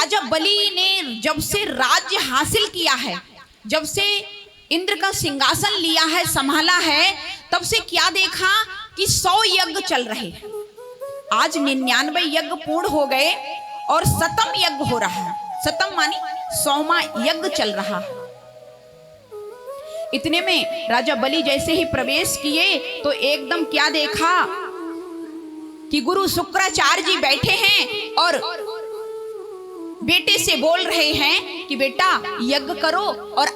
राजा बलि ने जब से राज्य हासिल किया है, जब से इंद्र का सिंहासन लिया है, संभाला है, तब से क्या देखा कि 100 यज्ञ चल रहे हैं। आज 99 यज्ञ पूर्ण हो गए और 100वां यज्ञ हो रहा है। 100वां मानी 100वां यज्ञ चल रहा है। इतने में राजा बलि जैसे ही प्रवेश किए तो एकदम क्या देखा कि गुरु शुक्राचार्य जी बैठे हैं और बेटे से बोल रहे हैं कि बेटा यज्ञ करो और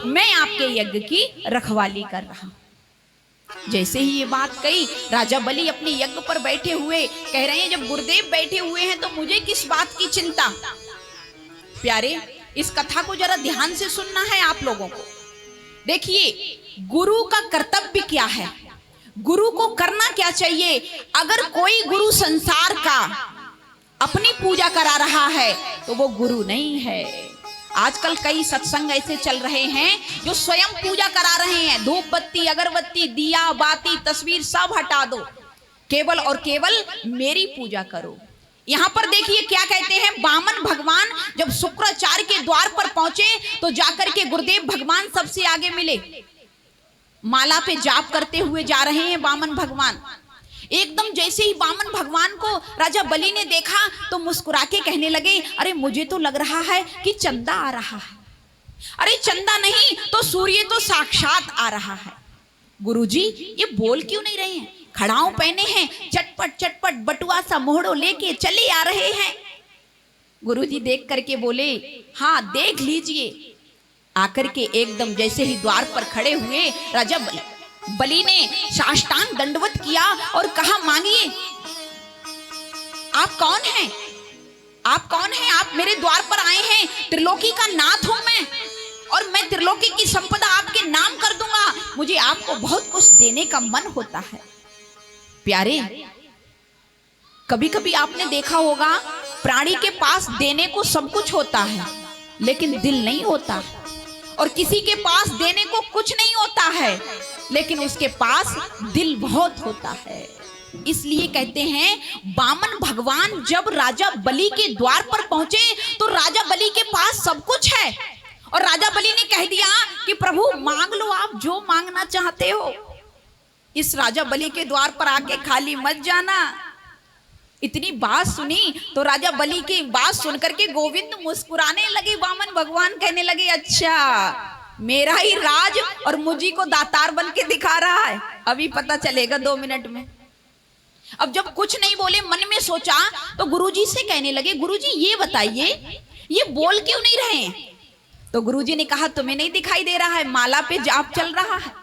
मैं आपके यज्ञ की रखवाली कर रहा हूं। जैसे ही ये बात कही, राजा बलि अपने यज्ञ पर बैठे हुए कह रहे हैं, जब गुरुदेव बैठे हुए हैं तो मुझे किस बात की चिंता। प्यारे, इस कथा को जरा ध्यान से सुनना है आप लोगों को। देखिए, गुरु का कर्तव्य क्या है, गुरु को करना क्या चाहिए। अगर कोई गुरु संसार का अपनी पूजा करा रहा है तो वो गुरु नहीं है। आजकल कई सत्संग ऐसे चल रहे हैं जो स्वयं पूजा करा रहे हैं। धूप बत्ती, अगरबत्ती, दिया बाती, तस्वीर सब हटा दो, केवल और केवल मेरी पूजा करो। यहाँ पर देखिए क्या कहते हैं, वामन भगवान जब शुक्राचार्य के द्वार पर पहुंचे तो जाकर के गुरुदेव भगवान सबसे आगे मिले। माला पे जाप करते हुए जा रहे हैं वामन भगवान। एकदम जैसे ही वामन भगवान को राजा बलि ने देखा तो मुस्कुरा के कहने लगे, अरे मुझे तो लग रहा है कि चंदा आ रहा है। अरे चंदा नहीं तो सूर्य तो साक्षात आ रहा है। गुरुजी ये बोल क्यों नहीं रहे हैं? खड़ाऊ पहने हैं, चटपट चटपट बटुआ सा मोहड़ो लेके चले आ रहे हैं। गुरुजी देख करके बोले, हाँ देख लीजिए। आकर के एकदम जैसे ही द्वार पर खड़े हुए राजा बलि ने साष्टांग दंडवत किया और कहा, मांगिए। आप कौन हैं? आप कौन हैं? आप मेरे द्वार पर आए हैं। त्रिलोकी का नाथ हूं मैं और मैं त्रिलोकी की संपदा आपके नाम कर दूंगा। मुझे आपको बहुत कुछ देने का मन होता है। प्यारे, कभी कभी आपने देखा होगा प्राणी के पास देने को सब कुछ होता है लेकिन दिल नहीं होता, और किसी के पास देने को कुछ नहीं होता है लेकिन उसके पास दिल बहुत होता है। इसलिए कहते हैं वामन भगवान जब राजा बलि के द्वार पर पहुंचे तो राजा बलि के पास सब कुछ है और राजा बलि ने कह दिया कि प्रभु मांग लो, आप जो मांगना चाहते हो। इस राजा बलि के द्वार पर आके खाली मत जाना। इतनी बात सुनी तो राजा बलि की बात सुनकर के गोविंद मुस्कुराने लगे। वामन भगवान कहने लगे, अच्छा मेरा ही राज और मुझी को दातार बन के दिखा रहा है, अभी पता चलेगा 2 मिनट में। अब जब कुछ नहीं बोले, मन में सोचा तो गुरुजी से कहने लगे, गुरुजी ये बताइए ये बोल क्यों नहीं रहे हैं? तो गुरुजी ने कहा, तुम्हें नहीं दिखाई दे रहा है, माला पे जाप चल रहा है।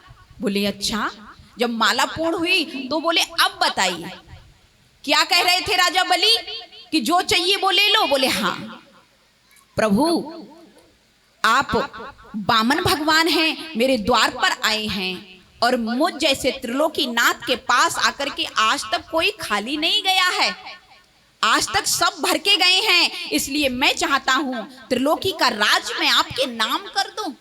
बोले अच्छा। जब माला पूर्ण हुई तो बोले, अब बताइए क्या कह रहे थे राजा बलि कि जो चाहिए वो ले लो? बोले हाँ प्रभु, आप वामन भगवान हैं, मेरे द्वार पर आए हैं और मुझ जैसे त्रिलोकी नाथ के पास आकर के आज तक कोई खाली नहीं गया है, आज तक सब भर के गए हैं। इसलिए मैं चाहता हूं त्रिलोकी का राज मैं आपके नाम कर दूं।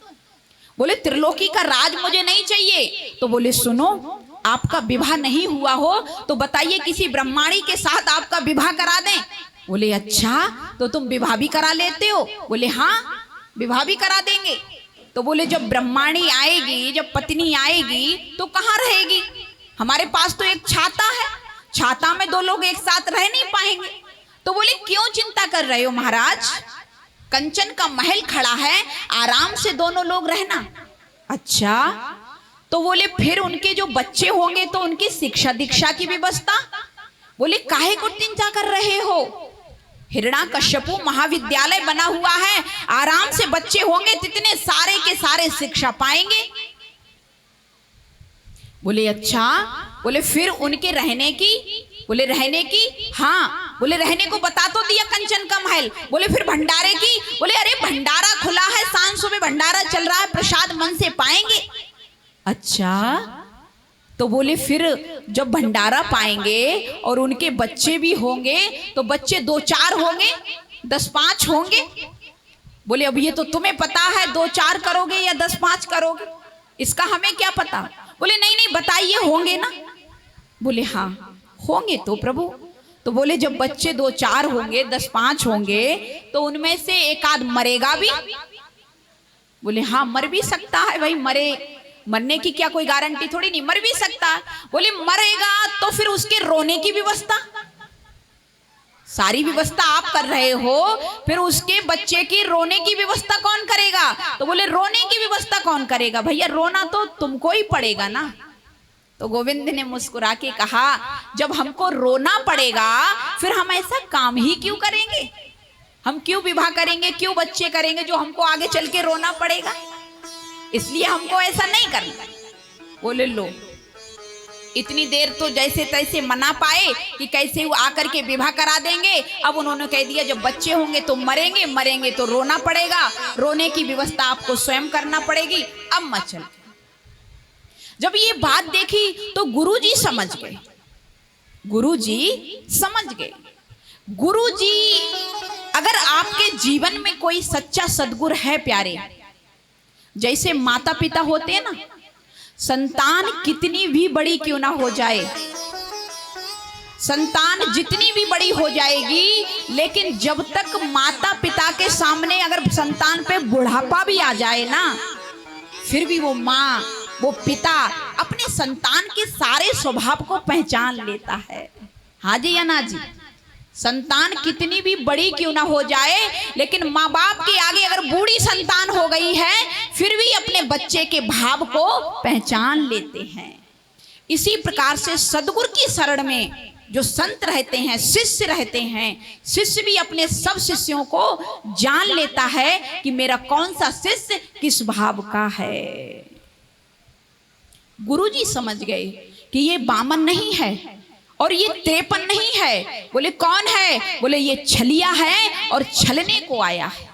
बोले त्रिलोकी का राज मुझे नहीं चाहिए। तो बोले सुनो, आपका विवाह नहीं हुआ हो तो बताइए किसी ब्रह्माणी के साथ आपका विवाह करा दें। बोले अच्छा, तो तुम विवाह भी करा लेते हो? बोले हाँ विवाह भी करा देंगे। तो बोले जब ब्रह्माणी आएगी, जब पत्नी आएगी तो कहाँ रहेगी? हमारे पास तो एक छाता है, छाता में 2 लोग एक साथ रह नहीं पाएंगे। तो बोले क्यों चिंता कर रहे हो महाराज, कंचन का महल खड़ा है, आराम से दोनों लोग रहना। अच्छा, तो बोले फिर उनके जो बच्चे होंगे तो उनकी शिक्षा दीक्षा की व्यवस्था? बोले काहे को चिंता कर रहे हो, हिरण्याकश्यपु महाविद्यालय बना हुआ है, आराम से बच्चे होंगे, तितने सारे के सारे शिक्षा पाएंगे। बोले अच्छा। बोले फिर उनके रहने की? बोले रहने की हाँ। बोले रहने को बता तो दिया कंचन का महल। बोले फिर भंडारे की? बोले अरे भंडारा खुला है, सांझ सुबह भंडारा चल रहा है, प्रसाद मन से पाएंगे। अच्छा, तो बोले फिर जब भंडारा पाएंगे और उनके बच्चे भी होंगे तो बच्चे 2-4 होंगे, 10-5 होंगे? बोले अब ये तो तुम्हें पता है, 2-4 करोगे या 10-5 करोगे, इसका हमें क्या पता। बोले नहीं नहीं बताइए, होंगे ना? बोले हाँ होंगे तो प्रभु। तो बोले जब बच्चे 2-4 होंगे, 10-5 होंगे, तो उनमें से एक आध मरेगा भी? बोले हाँ मर भी सकता है भाई, मरने की क्या कोई गारंटी थोड़ी नहीं, मर भी सकता है। बोले मरेगा तो फिर उसके रोने की व्यवस्था, सारी व्यवस्था आप कर रहे हो, फिर उसके बच्चे की रोने की व्यवस्था कौन करेगा? तो बोले रोने की व्यवस्था कौन करेगा भैया, रोना तो तुमको ही पड़ेगा ना। तो गोविंद ने मुस्कुरा के कहा जब हमको रोना पड़ेगा फिर हम ऐसा काम ही क्यों करेंगे, हम क्यों विवाह करेंगे, क्यों बच्चे करेंगे जो हमको आगे चल के रोना पड़ेगा, इसलिए हमको ऐसा नहीं करना। बोले लो, इतनी देर तो जैसे तैसे मना पाए कि कैसे वो आकर के विवाह करा देंगे, अब उन्होंने कह दिया जब बच्चे होंगे तो मरेंगे, मरेंगे तो रोना पड़ेगा, रोने की व्यवस्था आपको स्वयं करना पड़ेगी, अब मत चल। जब ये बात देखी तो गुरुजी समझ गए, गुरुजी समझ गए। गुरुजी, अगर आपके जीवन में कोई सच्चा सद्गुरु है प्यारे, जैसे माता पिता होते हैं ना, संतान कितनी भी बड़ी क्यों ना हो जाए, संतान जितनी भी बड़ी हो जाएगी, लेकिन जब तक माता पिता के सामने अगर संतान पे बुढ़ापा भी आ जाए ना, फिर भी वो माँ, वो पिता अपने संतान के सारे स्वभाव को पहचान लेता है। हाँ जी या ना जी, संतान कितनी भी बड़ी क्यों ना हो जाए, लेकिन माँ बाप के आगे अगर बूढ़ी संतान हो गई है, फिर भी अपने बच्चे के भाव को पहचान लेते हैं। इसी प्रकार से सद्गुरु की शरण में जो संत रहते हैं, शिष्य रहते हैं, शिष्य भी अपने सब शिष्यों को जान लेता है कि मेरा कौन सा शिष्य किस भाव का है। गुरुजी समझ गए कि ये बामन नहीं है और ये 53 नहीं है। बोले कौन है? बोले ये छलिया है और छलने को आया है।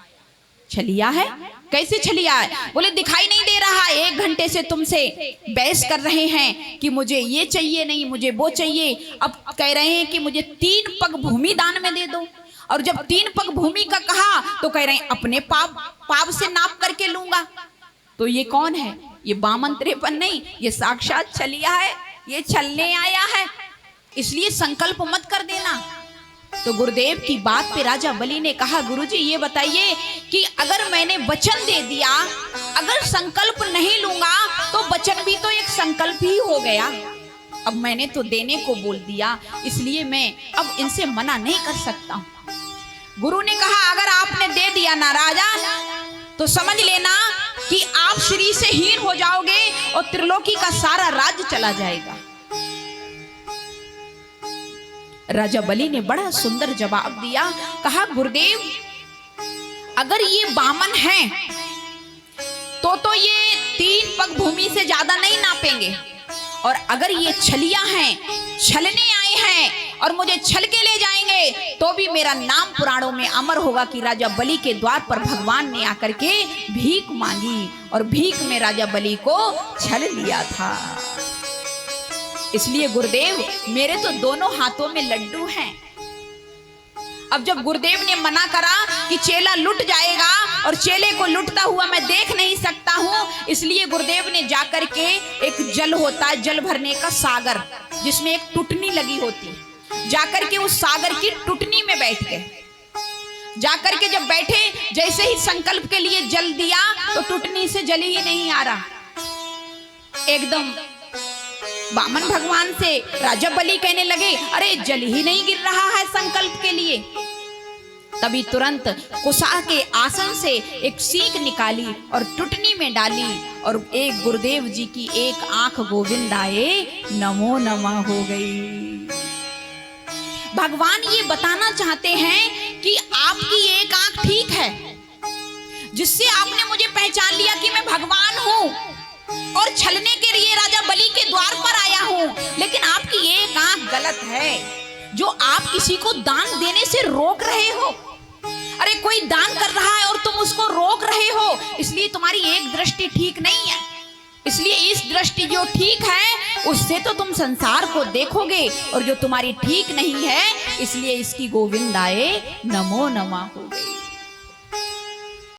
छलिया है? कैसे छलिया है? बोले दिखाई नहीं दे रहा, 1 घंटे से तुमसे बहस कर रहे हैं कि मुझे ये चाहिए नहीं, मुझे वो चाहिए। अब कह रहे हैं कि मुझे 3 पग भूमि दान में दे दो, और जब 3 पग भूमि का कहा तो कह रहे हैं अपने पाप से नाप करके लूंगा। तो ये कौन है? ये बामन 53 नहीं, ये साक्षात छलिया है, ये छलने आया है। इसलिए संकल्प मत कर देना। तो गुरुदेव की बात पे राजा बलि ने कहा गुरुजी ये बताइए कि अगर मैंने वचन दे दिया, अगर संकल्प नहीं लूंगा तो वचन भी तो एक संकल्प ही हो गया। अब मैंने तो देने को बोल दिया, इसलिए मैं अब इनसे मना नहीं कर सकता हूं। गुरु ने कहा अगर आपने दे दिया ना राजा, तो समझ लेना कि आप श्री से हीन हो जाओगे और त्रिलोकी का सारा राज्य चला जाएगा। राजा बलि ने बड़ा सुंदर जवाब दिया, कहा गुरुदेव अगर ये बामन हैं तो ये 3 पग भूमि से ज्यादा नहीं नापेंगे, और अगर ये छलिया हैं, छलने आए हैं और मुझे छल के ले जाएंगे, तो भी मेरा नाम पुराणों में अमर होगा कि राजा बलि के द्वार पर भगवान ने आकर के भीख मांगी और भीख में राजा बलि को छल लिया था। इसलिए गुरुदेव मेरे तो दोनों हाथों में लड्डू हैं। अब जब गुरुदेव ने मना करा कि चेला लुट जाएगा और चेले को लुटता हुआ मैं देख नहीं सकता हूं, इसलिए गुरुदेव ने जाकर के एक जल होता है, जल भरने का सागर, जिसमें एक टुटनी लगी होती है, जाकर के उस सागर की टुटनी में बैठ गए। जाकर के जब बैठे, जैसे ही संकल्प के लिए जल दिया तो टुटनी से जल ही नहीं आ रहा। एकदम बामन भगवान से राजा बलि कहने लगे अरे जल ही नहीं गिर रहा है संकल्प के लिए। तभी तुरंत कुशा के आसन से एक सीख निकाली और टुटनी में डाली, और एक गुरुदेव जी की एक आंख गोविंदाए नमो नमः हो गई। भगवान ये बताना चाहते हैं कि आपकी एक आंख ठीक है, जिससे आपने मुझे पहचान लिया कि मैं भगवान हूं और छलने के लिए राजा बलि के द्वार पर आया हूं, लेकिन आपकी एक आंख गलत है, जो आप किसी को दान देने से रोक रहे हो। अरे कोई दान कर रहा है और तुम उसको रोक रहे हो, इसलिए तुम्हारी एक दृष्टि ठीक नहीं है। इसलिए इस दृष्टि जो ठीक है उससे तो तुम संसार को देखोगे, और जो तुम्हारी ठीक नहीं है, इसलिए इसकी गोविंदाए नमो नमः हो गई।